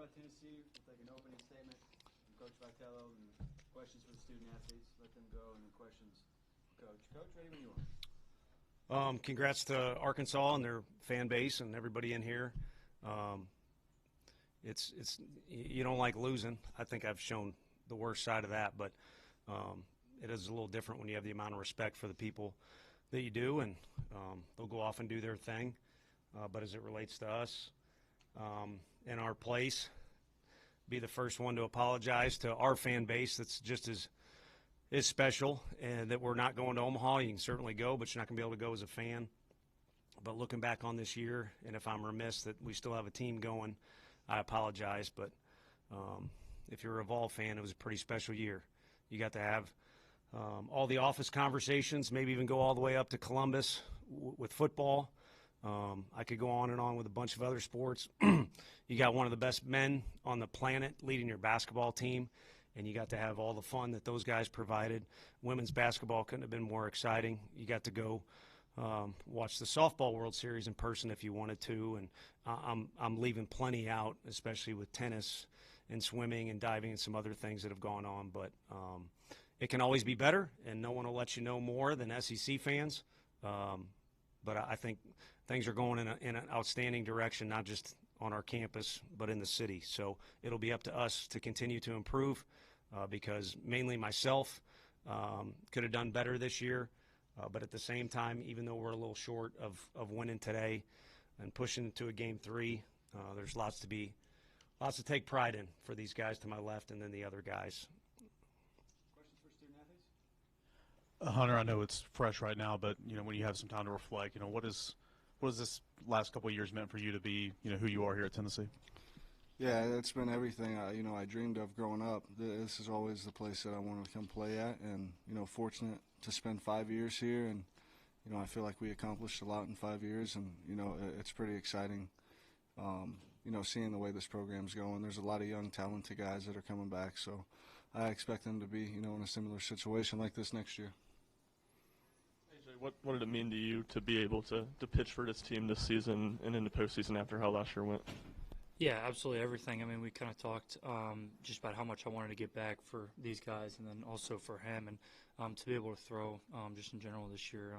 about Tennessee, we'll take an opening statement from Coach Vitello and questions for the student athletes. Let them go and the questions for Coach. Coach, ready when you are. Congrats to Arkansas and their fan base and everybody in here. It's you don't like losing. I think I've shown the worst side of that, but it is a little different when you have the amount of respect for the people that you do, and they'll go off and do their thing. But as it relates to us, in our place, be the first one to apologize to our fan base that's just as special, and that we're not going to Omaha. You can certainly go, but you're not going to be able to go as a fan. But looking back on this year, and if I'm remiss that we still have a team going, I apologize. But if you're a Vol fan, it was a pretty special year. You got to have all the office conversations, maybe even go all the way up to Columbus with football. I could go on and on with a bunch of other sports. You got one of the best men on the planet leading your basketball team, and you got to have all the fun that those guys provided. Women's basketball couldn't have been more exciting. You got to go watch the softball World Series in person if you wanted to, and I'm leaving plenty out, especially with tennis and swimming and diving and some other things that have gone on. But it can always be better, and no one will let you know more than SEC fans. But I think things are going in an outstanding direction, not just on our campus, but in the city. So it'll be up to us to continue to improve because mainly myself could have done better this year. But at the same time, even though we're a little short of winning today and pushing into a game 3, there's lots to take pride in for these guys to my left and then the other guys. Questions for student athletes? Hunter, I know it's fresh right now, but when you have some time to reflect, what has this last couple of years meant for you to be, who you are here at Tennessee? Yeah, it's been everything I dreamed of growing up. This is always the place that I want to come play at, and fortunate to spend 5 years here, and I feel like we accomplished a lot in 5 years, and it's pretty exciting. Seeing the way this program's going. There's a lot of young, talented guys that are coming back, so I expect them to be, in a similar situation like this next year. What did it mean to you to be able to pitch for this team this season and in the postseason after how last year went? Yeah, absolutely everything. I mean, we kind of talked just about how much I wanted to get back for these guys and then also for him. And to be able to throw just in general this year,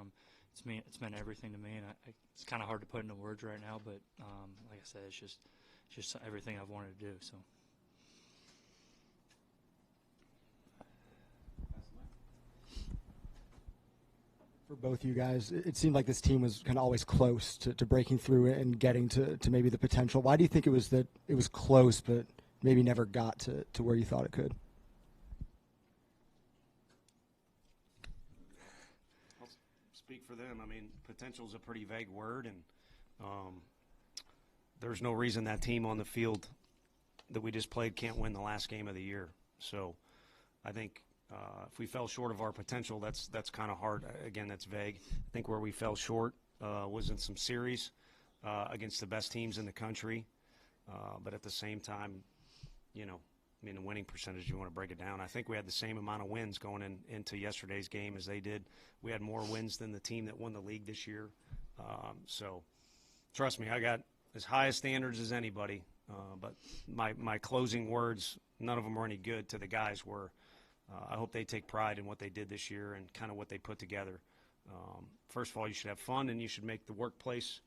it's meant everything to me. And it's kind of hard to put into words right now, but like I said, it's just everything I've wanted to do. So. For both you guys, it seemed like this team was kind of always close to breaking through and getting to maybe the potential. Why do you think it was that it was close but maybe never got to where you thought it could? I'll speak for them. I mean, potential is a pretty vague word, and there's no reason that team on the field that we just played can't win the last game of the year. So I think if we fell short of our potential, that's kind of hard. Again, that's vague. I think where we fell short was in some series against the best teams in the country. But at the same time, the winning percentage, you want to break it down. I think we had the same amount of wins going into yesterday's game as they did. We had more wins than the team that won the league this year. So trust me, I got as high as standards as anybody. But my closing words, none of them were any good to the guys were, I hope they take pride in what they did this year and kind of what they put together. First of all, you should have fun, and you should make the workplace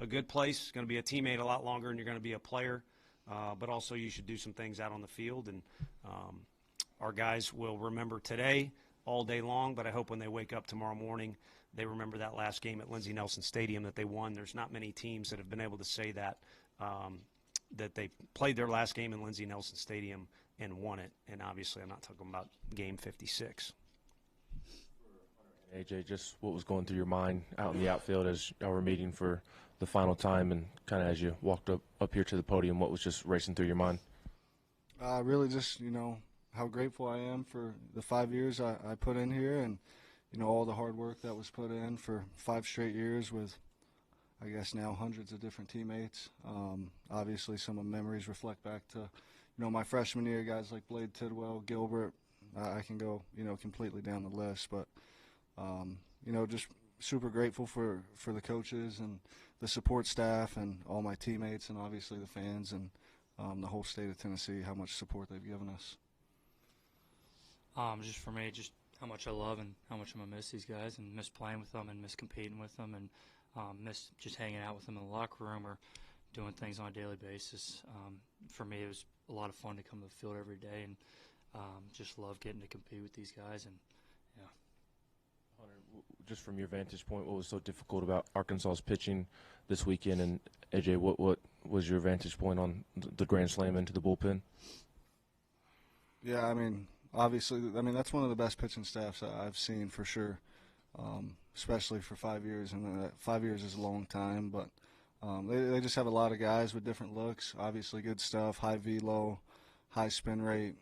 a good place. It's going to be a teammate a lot longer, and you're going to be a player. But also you should do some things out on the field. And our guys will remember today all day long, but I hope when they wake up tomorrow morning, they remember that last game at Lindsey Nelson Stadium that they won. There's not many teams that have been able to say that, that they played their last game in Lindsey Nelson Stadium and won it. And obviously I'm not talking about game 56. AJ, just what was going through your mind out in the outfield as y'all were meeting for the final time, and kind of as you walked up here to the podium, what was just racing through your mind? Really just, how grateful I am for the 5 years I put in here, and, all the hard work that was put in for 5 straight years with, I guess now hundreds of different teammates. Obviously some of the memories reflect back to, my freshman year, guys like Blade Tidwell, Gilbert. I can go, completely down the list, but just super grateful for the coaches and the support staff and all my teammates and obviously the fans, and the whole state of Tennessee, how much support they've given us. Just for me, just how much I love and how much I'm gonna miss these guys and miss playing with them and miss competing with them and miss just hanging out with them in the locker room or doing things on a daily basis. For me, it was a lot of fun to come to the field every day and just love getting to compete with these guys. And yeah. Hunter, just from your vantage point, what was so difficult about Arkansas's pitching this weekend? And AJ, what was your vantage point on the grand slam into the bullpen? Yeah, I mean, obviously, that's one of the best pitching staffs I've seen for sure, especially for 5 years. And 5 years is a long time, but they just have a lot of guys with different looks. Obviously, good stuff, high velo, high spin rate,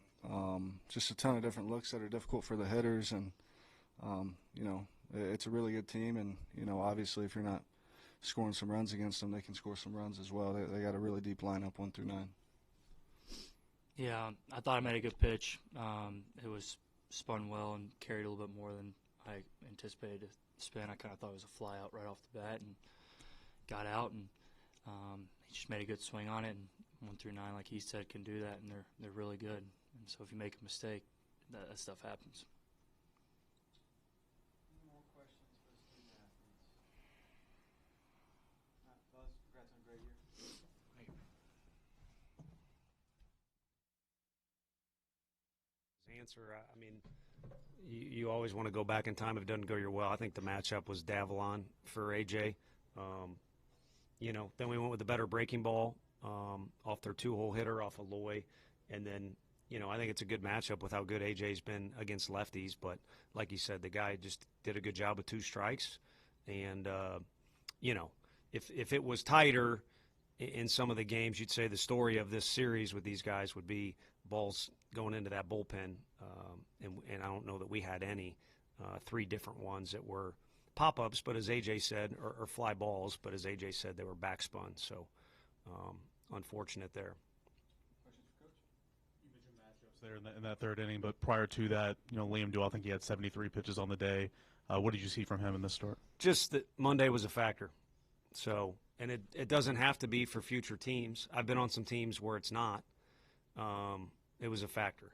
just a ton of different looks that are difficult for the hitters. And, it's a really good team. And, obviously, if you're not scoring some runs against them, they can score some runs as well. They got a really deep lineup 1 through 9. Yeah, I thought I made a good pitch. It was spun well and carried a little bit more than I anticipated to spin. I kind of thought it was a fly out right off the bat and got out, and he just made a good swing on it. And 1 through 9, like he said, can do that, and they're really good. And so if you make a mistake, that stuff happens. Any more questions for the student athletes? Buzz, congrats on a great year. Answer, I mean, you always want to go back in time if it doesn't go your well. I think the matchup was Davalon for AJ. Then we went with the better breaking ball off their 2-hole hitter off of Loy. And then, I think it's a good matchup with how good AJ's been against lefties. But like you said, the guy just did a good job with 2 strikes. And, if it was tighter in some of the games, you'd say the story of this series with these guys would be balls going into that bullpen, and I don't know that we had any 3 different ones that were pop-ups, but as AJ said, or fly balls, but as AJ said, they were backspun. So unfortunate there. Questions for Coach? You mentioned matchups there in that 3rd inning, but prior to that, Liam Duell, I think he had 73 pitches on the day. What did you see from him in this start? Just that Monday was a factor. So, and it doesn't have to be for future teams. I've been on some teams where it's not. It was a factor,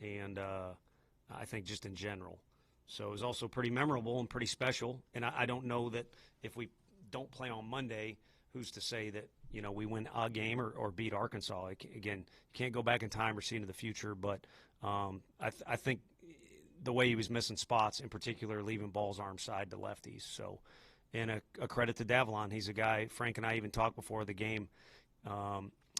and I think just in general. So it was also pretty memorable and pretty special, and I don't know that if we don't play on Monday, who's to say that, we win a game or beat Arkansas. Again, you can't go back in time or see into the future, but I think the way he was missing spots, in particular leaving balls arm side to lefties. So, and a credit to Davalon. He's a guy, Frank and I even talked before the game,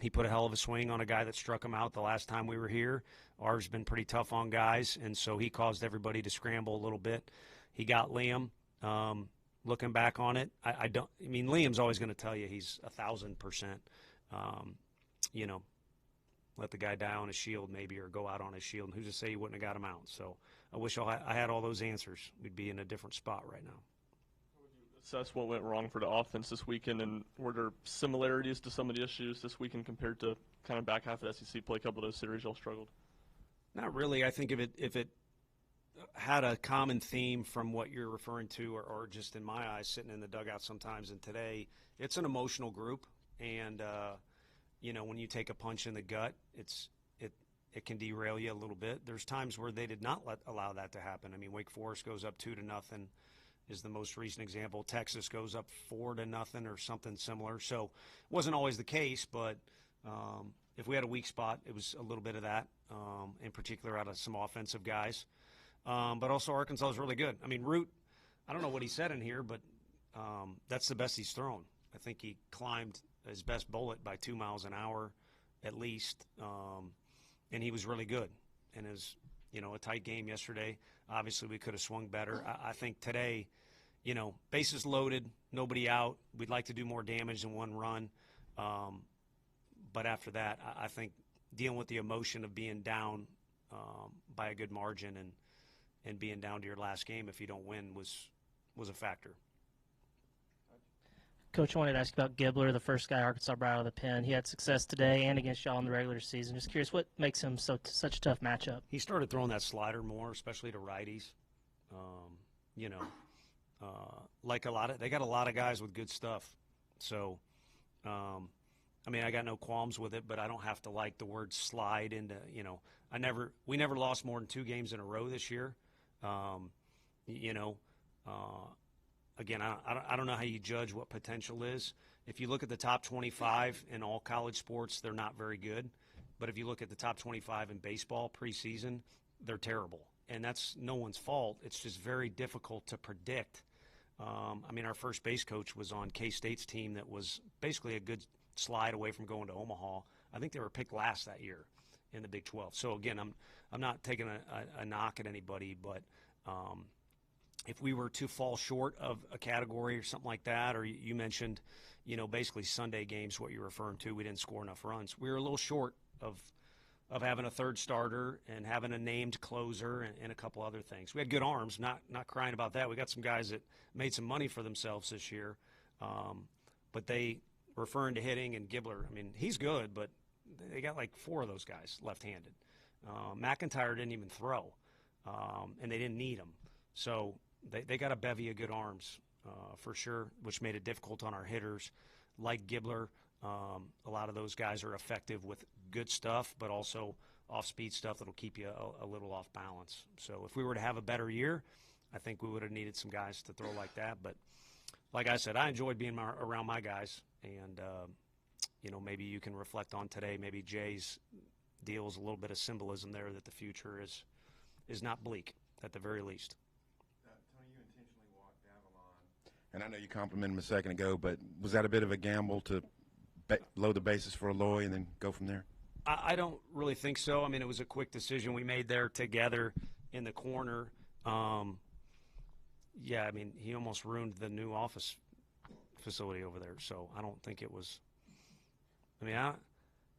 he put a hell of a swing on a guy that struck him out the last time we were here. Arv's been pretty tough on guys, and so he caused everybody to scramble a little bit. He got Liam. Looking back on it, Liam's always going to tell you he's 1,000%. Let the guy die on his shield maybe, or go out on his shield. And who's to say he wouldn't have got him out? So I wish I had all those answers. We'd be in a different spot right now. Assess what went wrong for the offense this weekend, and were there similarities to some of the issues this weekend compared to kind of back half of SEC play? A couple of those series y'all struggled. Not really. I think if it had a common theme from what you're referring to, or just in my eyes sitting in the dugout sometimes, and today it's an emotional group, and when you take a punch in the gut, it can derail you a little bit. There's times where they did not allow that to happen. Wake Forest goes up 2-0. Is the most recent example. Texas goes up 4-0 or something similar. So it wasn't always the case, but if we had a weak spot, it was a little bit of that, in particular out of some offensive guys. But also Arkansas is really good. Root, I don't know what he said in here, but that's the best he's thrown. I think he climbed his best bullet by 2 miles an hour at least, and he was really good. And his, a tight game yesterday. Obviously, we could have swung better. I think today, bases loaded, nobody out. We'd like to do more damage than 1 run. But after that, I think dealing with the emotion of being down by a good margin and being down to your last game if you don't win was a factor. Coach, I wanted to ask you about Gibbler, the first guy Arkansas brought out of the pen. He had success today and against y'all in the regular season. Just curious, what makes him such a tough matchup? He started throwing that slider more, especially to righties. Like they got a lot of guys with good stuff. So I mean, I got no qualms with it, but I don't have to like the word slide into, we never lost more than 2 games in a row this year. You know, again, I don't know how you judge what potential is. If you look at the top 25 in all college sports, they're not very good. But if you look at the top 25 in baseball preseason, they're terrible. And that's no one's fault. It's just very difficult to predict. I mean, our first base coach was on K-State's team that was basically a good slide away from going to Omaha. I think they were picked last that year in the Big 12. So, again, I'm not taking a knock at anybody, but if we were to fall short of a category or something like that, or you mentioned, basically Sunday games, what you're referring to, we didn't score enough runs. We were a little short of having a third starter and having a named closer and a couple other things. We had good arms, not crying about that. We got some guys that made some money for themselves this year, but they referring to hitting and Gibbler. I mean, he's good, but they got like 4 of those guys left-handed. McIntyre didn't even throw, and they didn't need him. So they got a bevy of good arms for sure, which made it difficult on our hitters. Like Gibbler, a lot of those guys are effective with good stuff, but also off-speed stuff that'll keep you a little off balance. So if we were to have a better year, I think we would have needed some guys to throw like that. But like I said, I enjoyed being around my guys, and maybe you can reflect on today. Maybe Jay's deals a little bit of symbolism there that the future is not bleak at the very least. Tony, you intentionally walked Avalon, and I know you complimented him a second ago, but was that a bit of a gamble to load the bases for Aloy and then go from there? I don't really think so. I mean, it was a quick decision we made there together in the corner. Yeah, I mean, he almost ruined the new office facility over there, so I don't think it was – I mean,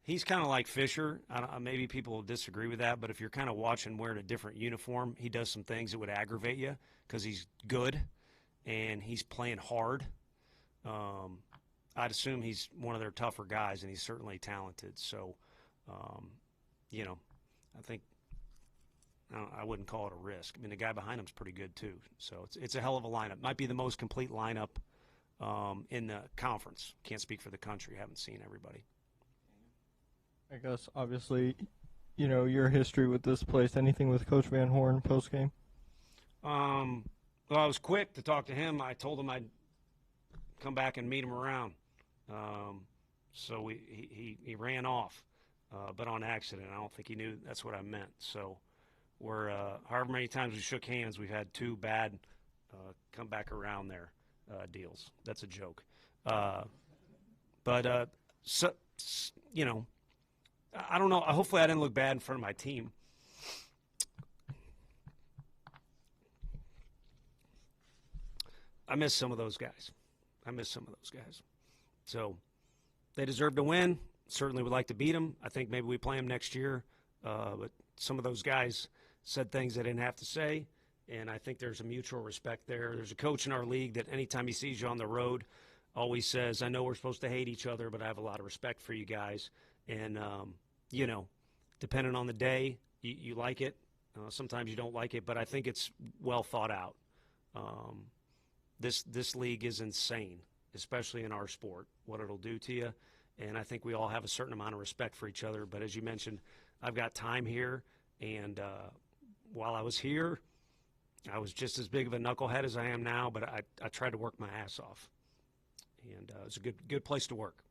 he's kind of like Fisher. Maybe people will disagree with that, but if you're kind of watching wearing a different uniform, he does some things that would aggravate you because he's good and he's playing hard. I'd assume he's one of their tougher guys, and he's certainly talented. So, I think I wouldn't call it a risk. I mean, the guy behind him's pretty good too. So it's a hell of a lineup. Might be the most complete lineup in the conference. Can't speak for the country. Haven't seen everybody. I guess, obviously, your history with this place. Anything with Coach Van Horn post-game? Well, I was quick to talk to him. I told him I'd come back and meet him around. So he ran off, but on accident. I don't think he knew that's what I meant. So we're however many times we shook hands, we've had 2 bad come back around there deals. That's a joke. But I don't know. Hopefully I didn't look bad in front of my team. I miss some of those guys. So they deserve to win. Certainly would like to beat them. I think maybe we play them next year. But some of those guys said things they didn't have to say, and I think there's a mutual respect there. There's a coach in our league that anytime he sees you on the road always says, I know we're supposed to hate each other, but I have a lot of respect for you guys. And, depending on the day, you like it. Sometimes you don't like it, but I think it's well thought out. This league is insane, especially in our sport, what it'll do to you. And I think we all have a certain amount of respect for each other. But as you mentioned, I've got time here, and while I was here, I was just as big of a knucklehead as I am now, but I tried to work my ass off. And it's a good place to work.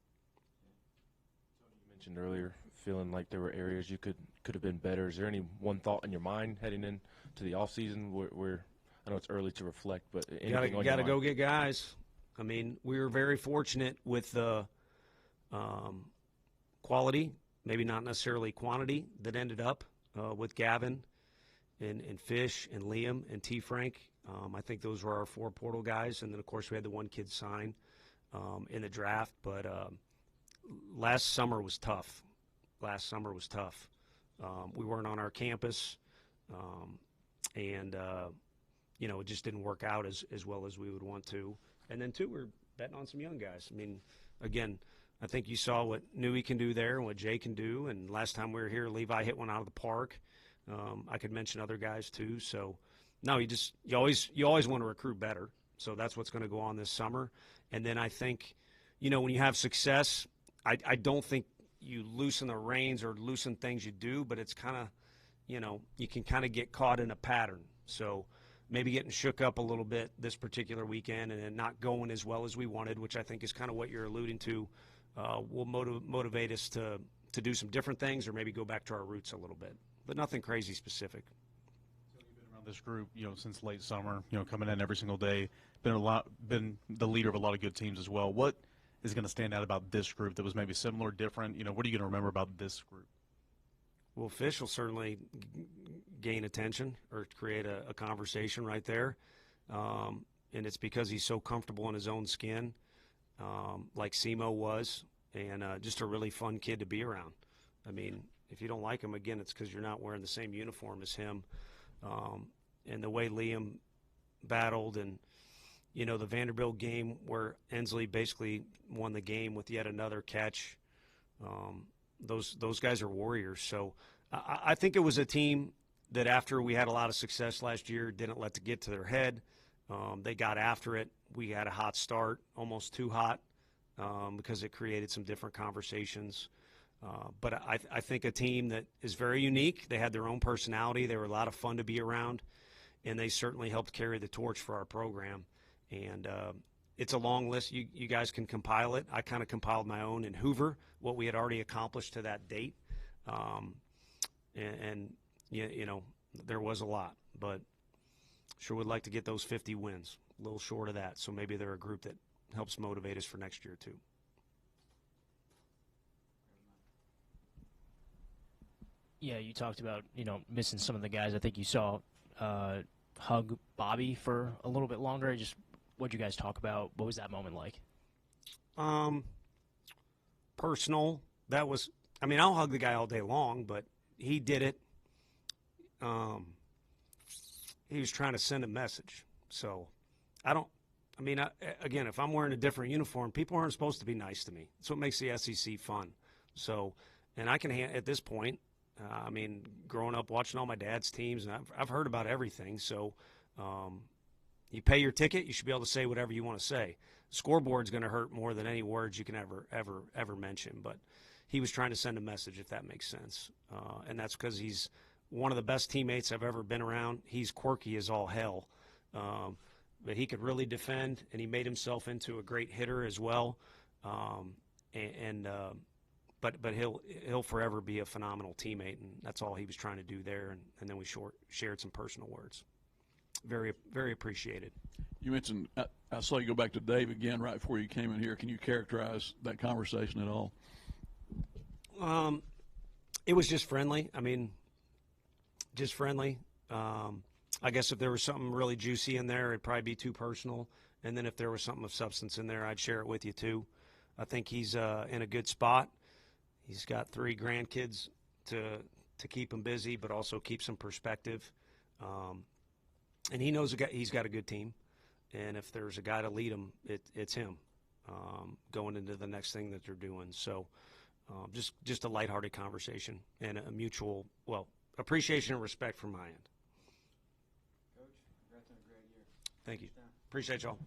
You mentioned earlier feeling like there were areas you could have been better. Is there any one thought in your mind heading into the offseason where I know it's early to reflect, but anything you got to go get guys. I mean, we were very fortunate with the quality, maybe not necessarily quantity, that ended up with Gavin and Fish and Liam and T. Frank. I think those were our 4 portal guys. And then, of course, we had the one kid sign in the draft. But last summer was tough. We weren't on our campus, and it just didn't work out as well as we would want to. And then, too, we're betting on some young guys. I mean, again, I think you saw what Newey can do there and what Jay can do. And last time we were here, Levi hit one out of the park. I could mention other guys, too. So, no, you always want to recruit better. So that's what's going to go on this summer. And then I think, when you have success, I don't think you loosen the reins or loosen things you do, but it's kind of, you can kind of get caught in a pattern. So maybe getting shook up a little bit this particular weekend and then not going as well as we wanted, which I think is kind of what you're alluding to, will motivate us to do some different things or maybe go back to our roots a little bit, but nothing crazy specific. So you've been around this group, since late summer, coming in every single day, been the leader of a lot of good teams as well. What is going to stand out about this group that was maybe similar, different? What are you going to remember about this group? Well, Fish will certainly gain attention or create a conversation right there. And it's because he's so comfortable in his own skin, like Simo was, and just a really fun kid to be around. I mean, if you don't like him, again, it's because you're not wearing the same uniform as him. And the way Liam battled and, the Vanderbilt game where Ensley basically won the game with yet another catch. Those guys are warriors. So I think it was a team that after we had a lot of success last year, didn't let it get to their head. They got after it. We had a hot start, almost too hot, because it created some different conversations. But I think a team that is very unique. They had their own personality. They were a lot of fun to be around, and they certainly helped carry the torch for our program. And it's a long list. You guys can compile it. I kind of compiled my own in Hoover, what we had already accomplished to that date. And there was a lot, but sure would like to get those 50 wins, a little short of that. So maybe they're a group that helps motivate us for next year too. Yeah, you talked about, missing some of the guys. I think you saw hug Bobby for a little bit longer. Just what'd you guys talk about? What was that moment like? Personal. I'll hug the guy all day long, but he did it. He was trying to send a message. So again, if I'm wearing a different uniform, people aren't supposed to be nice to me. That's what makes the SEC fun. So, and I can, at this point, growing up watching all my dad's teams, and I've heard about everything. So, you pay your ticket, you should be able to say whatever you want to say. Scoreboard's going to hurt more than any words you can ever mention. But he was trying to send a message, if that makes sense. And that's because he's one of the best teammates I've ever been around. He's quirky as all hell. But he could really defend, and he made himself into a great hitter as well. But he'll forever be a phenomenal teammate, and that's all he was trying to do there. And then we shared some personal words. Very, very appreciated. You mentioned, I saw you go back to Dave again right before you came in here. Can you characterize that conversation at all? It was just friendly. Just friendly. I guess if there was something really juicy in there, it'd probably be too personal. And then if there was something of substance in there, I'd share it with you too. I think he's in a good spot. He's got 3 grandkids to keep him busy, but also keep some perspective. And he knows he's got a good team. And if there's a guy to lead him, it's him going into the next thing that they're doing. So just a lighthearted conversation and a mutual, appreciation and respect from my end. Coach, congrats on a great year. Thank you. Appreciate y'all.